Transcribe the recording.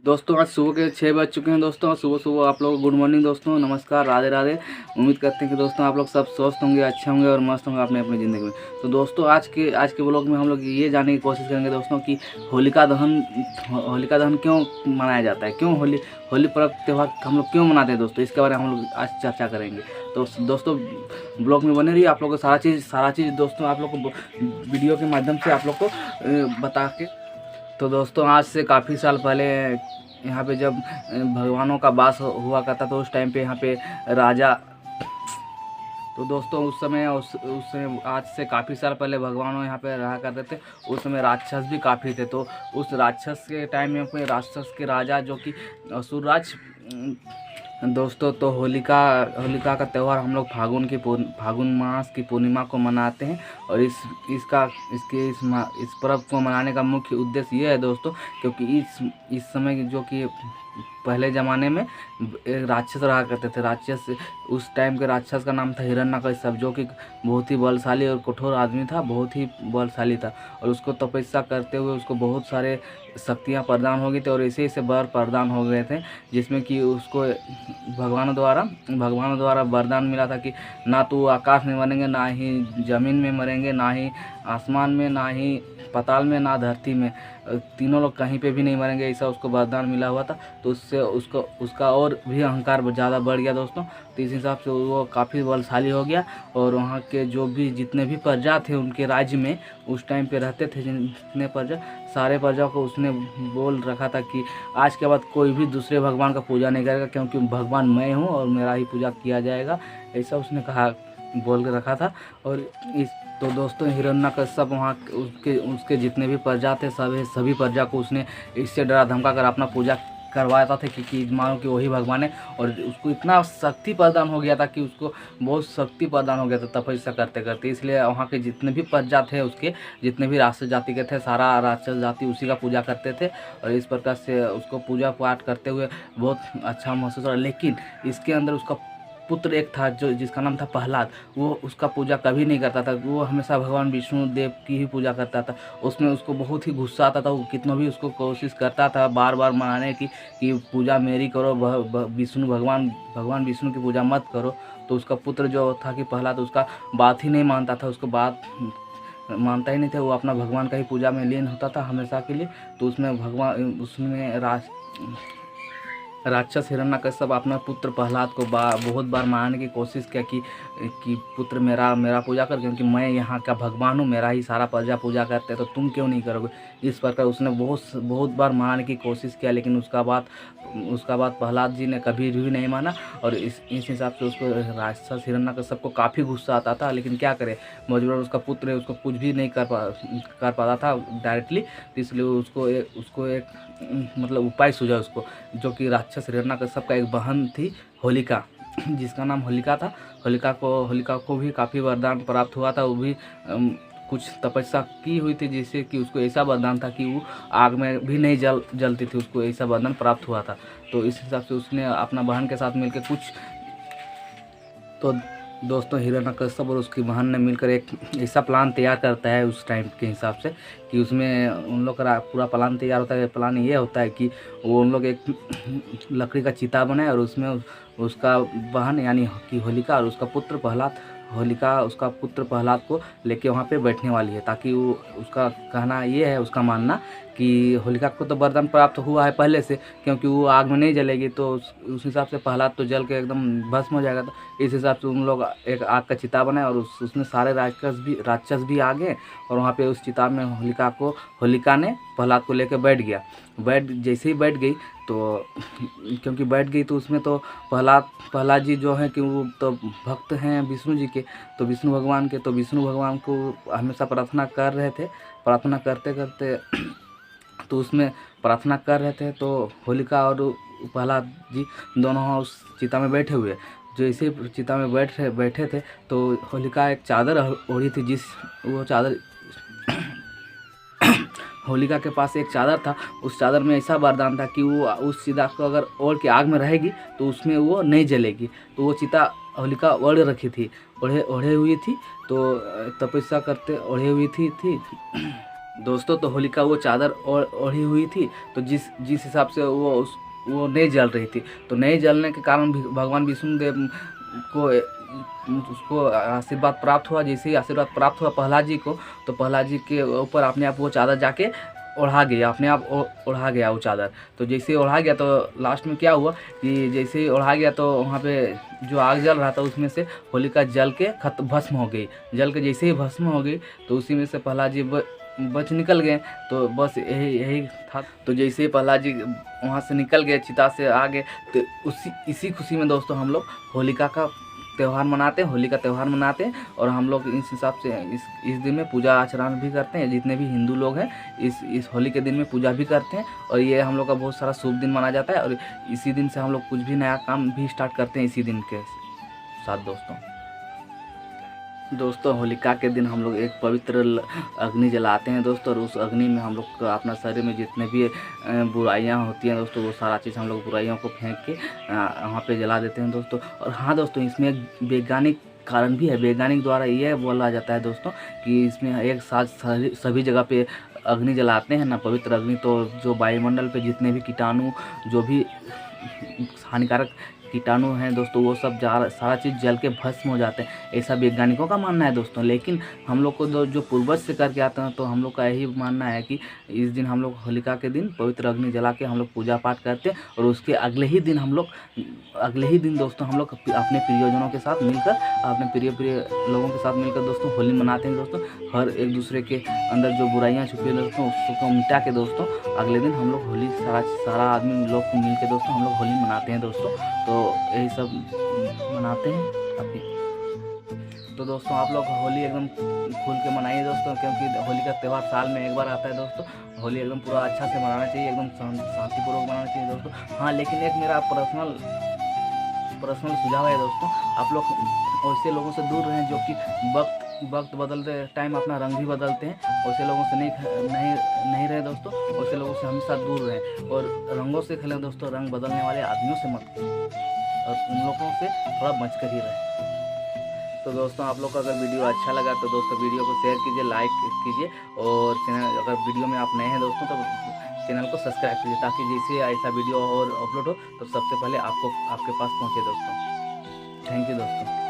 दोस्तों आज सुबह के 6 बज चुके हैं। दोस्तों सुबह सुबह आप लोग गुड मॉर्निंग दोस्तों, नमस्कार, राधे राधे। उम्मीद करते हैं कि दोस्तों आप लोग सब स्वस्थ होंगे, अच्छे होंगे और मस्त होंगे अपने अपनी ज़िंदगी में। तो दोस्तों आज के व्लॉग में हम लोग ये जानने की कोशिश करेंगे दोस्तों कि होलिका दहन क्यों मनाया जाता है, क्यों होली पर्व त्यौहार हम लोग क्यों मनाते हैं दोस्तों, इसके बारे में हम लोग आज चर्चा करेंगे। तो दोस्तों ब्लॉग में बने रहिए, आप लोग को सारा चीज़ दोस्तों आप लोग को वीडियो के माध्यम से आप लोग को बता के। तो दोस्तों आज से काफ़ी साल पहले यहाँ पे जब भगवानों का वास हुआ करता तो उस टाइम पे यहाँ पे राजा, तो दोस्तों उस समय आज से काफ़ी साल पहले भगवानों यहाँ पे रहा करते थे। उस समय राक्षस भी काफ़ी थे। तो उस राक्षस के टाइम में अपने राक्षस के राजा जो कि असुरराज दोस्तों, तो होलिका का त्यौहार हम लोग फागुन मास की पूर्णिमा को मनाते हैं। और इस पर्व को मनाने का मुख्य उद्देश्य ये है दोस्तों, क्योंकि इस समय जो कि पहले ज़माने में एक राक्षस रहा करते थे। राक्षस उस टाइम के राक्षस का नाम था हिरण्यकश्यप, जो कि बहुत ही बलशाली और कठोर आदमी था, बहुत ही बलशाली था। और उसको तपस्या करते हुए उसको बहुत सारे शक्तियाँ प्रदान हो गई थी और ऐसे ऐसे वर प्रदान हो गए थे, जिसमें कि उसको भगवान द्वारा वरदान मिला था कि ना तो आकाश में मरेंगे, ना ही ज़मीन में मरेंगे, ना ही आसमान में, ना ही पाताल में, ना धरती में, तीनों लोग कहीं पे भी नहीं मरेंगे, ऐसा उसको वरदान मिला हुआ था। तो उससे उसका और भी अहंकार ज़्यादा बढ़ गया दोस्तों। तो इस हिसाब से वो काफ़ी बलशाली हो गया। और वहाँ के जो भी जितने भी प्रजा थे उनके राज्य में उस टाइम पे रहते थे, जितने प्रजा, सारे प्रजा को उसने बोल रखा था कि आज के बाद कोई भी दूसरे भगवान का पूजा नहीं करेगा, क्योंकि भगवान मैं हूँ और मेरा ही पूजा किया जाएगा, ऐसा उसने कहा, बोल के रखा था। और तो दोस्तों हिरण्यकश्यप वहाँ उसके जितने भी प्रजा थे सभी प्रजा को उसने इससे डरा धमका कर अपना पूजा करवाता था कि मानो कि वही भगवान है। और उसको इतना शक्ति प्रदान हो गया था कि उसको बहुत शक्ति प्रदान हो गया था तपस्या करते करते। इसलिए वहाँ के जितने भी प्रजा थे, उसके जितने भी राक्षस जाति के थे, सारा राक्षस जाति उसी का पूजा करते थे। और इस प्रकार से उसको पूजा पाठ करते हुए बहुत अच्छा महसूस हो रहा। लेकिन इसके अंदर उसका पुत्र एक था जिसका नाम था प्रहलाद, वो उसका पूजा कभी नहीं करता था। वो हमेशा भगवान विष्णु देव की ही पूजा करता था। उसमें उसको बहुत ही गुस्सा आता था। वो कितना भी उसको कोशिश करता था बार बार मनाने की कि पूजा मेरी करो, भगवान विष्णु की पूजा मत करो। तो उसका पुत्र जो था कि प्रहलाद, उसका बात ही नहीं मानता था, उसको बात मानता ही नहीं था। वो अपना भगवान का ही पूजा में लीन होता था हमेशा के लिए। तो उसमें राक्षस हिरण्यकश्यप अपना पुत्र प्रहलाद को बहुत बार मारने की कोशिश किया कि पुत्र मेरा पूजा कर, क्योंकि मैं यहाँ का भगवान हूँ, मेरा ही सारा प्रजा पूजा करते हैं, तो तुम क्यों नहीं करोगे। इस प्रकार उसने बहुत बार मारने की कोशिश किया। लेकिन उसका बाद प्रहलाद जी ने कभी भी नहीं माना। और इस हिसाब से उसको राक्षस हिरण्यकश्यप को काफ़ी गुस्सा आता था। लेकिन क्या करे, मजबूरन उसका पुत्र है, उसको कुछ भी नहीं कर पाता था डायरेक्टली। तो इसलिए उसको एक मतलब उपाय सूझा उसको, जो कि राक्षस हिरण्यकश्यप का एक बहन थी होलिका, जिसका नाम होलिका था। होलिका को भी काफ़ी वरदान प्राप्त हुआ था। वो भी कुछ तपस्या की हुई थी, जिससे कि उसको ऐसा वरदान था कि वो आग में भी नहीं जलती थी, उसको ऐसा वरदान प्राप्त हुआ था। तो इस हिसाब से उसने अपना बहन के साथ मिलकर तो दोस्तों हिरण्यकश्यप और उसकी बहन ने मिलकर एक ऐसा प्लान तैयार करता है उस टाइम के हिसाब से, कि उसमें उन लोग का पूरा प्लान तैयार होता है। प्लान ये होता है कि वो उन लोग एक लकड़ी का चिता बनाए और उसमें उसका बहन यानी कि होलिका और उसका पुत्र प्रहलाद, होलिका उसका पुत्र प्रहलाद को लेके वहाँ पे बैठने वाली है, ताकि वो, उसका कहना ये है, उसका मानना कि होलिका को तो वरदान प्राप्त हुआ है पहले से, क्योंकि वो आग में नहीं जलेगी, तो उस हिसाब से प्रहलाद तो जल के एकदम भस्म हो जाएगा। तो इस हिसाब से उन लोग एक आग का चिता बनाए और उसमें सारे राक्षस भी आ गए। और वहाँ पे उस चिता में होलिका ने प्रहलाद को लेकर जैसे ही बैठ गई, तो क्योंकि बैठ गई तो उसमें तो प्रहलाद जी जो हैं कि वो तो भक्त हैं विष्णु जी के, तो विष्णु भगवान को हमेशा प्रार्थना कर रहे थे। प्रार्थना करते करते तो उसमें प्रार्थना कर रहे थे, तो होलिका और प्रहलाद जी दोनों उस चिता में बैठे हुए। जो इसी चिता में बैठे थे, तो होलिका एक चादर ओढ़ी थी, वो चादर होलिका के पास एक चादर था। उस चादर में ऐसा वरदान था कि वो उस चिता को अगर ओढ़ के आग में रहेगी तो उसमें वो नहीं जलेगी। तो वो चिता होलिका ओढ़ रखी थी, ओढ़े हुई थी, तो तपस्या करते ओढ़े हुई थी। दोस्तों तो होलिका वो चादर ओढ़ी हुई थी, तो जिस जिस हिसाब से वो नहीं जल रही थी, तो नहीं जलने के कारण भगवान विष्णुदेव को उसको आशीर्वाद प्राप्त हुआ। जैसे ही आशीर्वाद प्राप्त हुआ प्रहलाद जी को, तो प्रहलाद जी के ऊपर अपने आप वो चादर जाके ओढ़ा गया, अपने आप ओढ़ा गया वो चादर। तो जैसे ही ओढ़ा गया तो लास्ट में क्या हुआ कि जैसे ही ओढ़ा गया तो वहाँ पे जो आग जल रहा था उसमें से होलिका जल के भस्म हो गई। जल के जैसे ही भस्म हो गई तो उसी में से प्रहलाद जी बच निकल गए। तो बस यही था। तो जैसे ही प्रहलाद जी वहाँ से निकल गए, चिता से आ गए, तो इसी खुशी में दोस्तों हम लोग होलिका का त्यौहार मनाते हैं, होली का त्यौहार मनाते हैं। और हम लोग इस हिसाब से इस दिन में पूजा आचरण भी करते हैं। जितने भी हिंदू लोग हैं इस होली के दिन में पूजा भी करते हैं, और ये हम लोग का बहुत सारा शुभ दिन माना जाता है। और इसी दिन से हम लोग कुछ भी नया काम भी स्टार्ट करते हैं इसी दिन के साथ दोस्तों होलिका के दिन हम लोग एक पवित्र अग्नि जलाते हैं दोस्तों, और उस अग्नि में हम लोग अपना शरीर में जितने भी बुराइयां होती हैं दोस्तों, वो सारा चीज़ हम लोग बुराइयों को फेंक के वहाँ पे जला देते हैं दोस्तों। और हाँ दोस्तों, इसमें एक वैज्ञानिक कारण भी है। वैज्ञानिक द्वारा यह बोला जाता है दोस्तों कि इसमें एक साथ सभी जगह पे अग्नि जलाते हैं ना, पवित्र अग्नि, तो जो वायुमंडल पे जितने भी कीटाणु, जो भी हानिकारक कीटाणु हैं दोस्तों, वो सब सारा चीज़ जल के भस्म हो जाते हैं, ऐसा वैज्ञानिकों का मानना है दोस्तों। लेकिन हम लोग को जो पूर्वज से करके आते हैं, तो हम लोग का यही मानना है कि इस दिन हम लोग होलिका के दिन पवित्र अग्नि जला के हम लोग पूजा पाठ करते हैं। और उसके अगले ही दिन दोस्तों हम लोग अपने प्रियजनों के साथ मिलकर, अपने प्रिय लोगों के साथ मिलकर दोस्तों होली मनाते हैं दोस्तों। हर एक दूसरे के अंदर जो बुराइयाँ छुपी हैं दोस्तों, उसको मिटा के दोस्तों अगले दिन हम लोग होली सारा आदमी लोग को मिल के दोस्तों हम लोग होली मनाते हैं दोस्तों। तो यही सब मनाते हैं अभी। तो दोस्तों आप लोग होली एकदम खुल के मनाइए दोस्तों, क्योंकि होली का त्यौहार साल में एक बार आता है दोस्तों। होली एकदम पूरा अच्छा से मनाना चाहिए, एकदम शांतिपूर्वक मनाना चाहिए दोस्तों। हाँ, लेकिन एक मेरा पर्सनल सुझाव है दोस्तों, आप लोग ऐसे लोगों से दूर रहें जो कि वक्त बदलते टाइम अपना रंग भी बदलते हैं। वैसे लोगों से नहीं रहे दोस्तों, वैसे लोगों से हमेशा दूर रहें। और रंगों से खेलें दोस्तों, रंग बदलने वाले आदमियों से मत खेलें, और उन लोगों से थोड़ा बच कर ही रहें। तो दोस्तों आप लोग का अगर वीडियो अच्छा लगा तो दोस्तों वीडियो को शेयर कीजिए, लाइक कीजिए, और चैनल, अगर वीडियो में आप नए हैं दोस्तों तो चैनल को सब्सक्राइब कीजिए, ताकि जैसे ऐसा वीडियो और अपलोड हो तो सबसे पहले आपके पास पहुँचे दोस्तों। थैंक यू दोस्तों।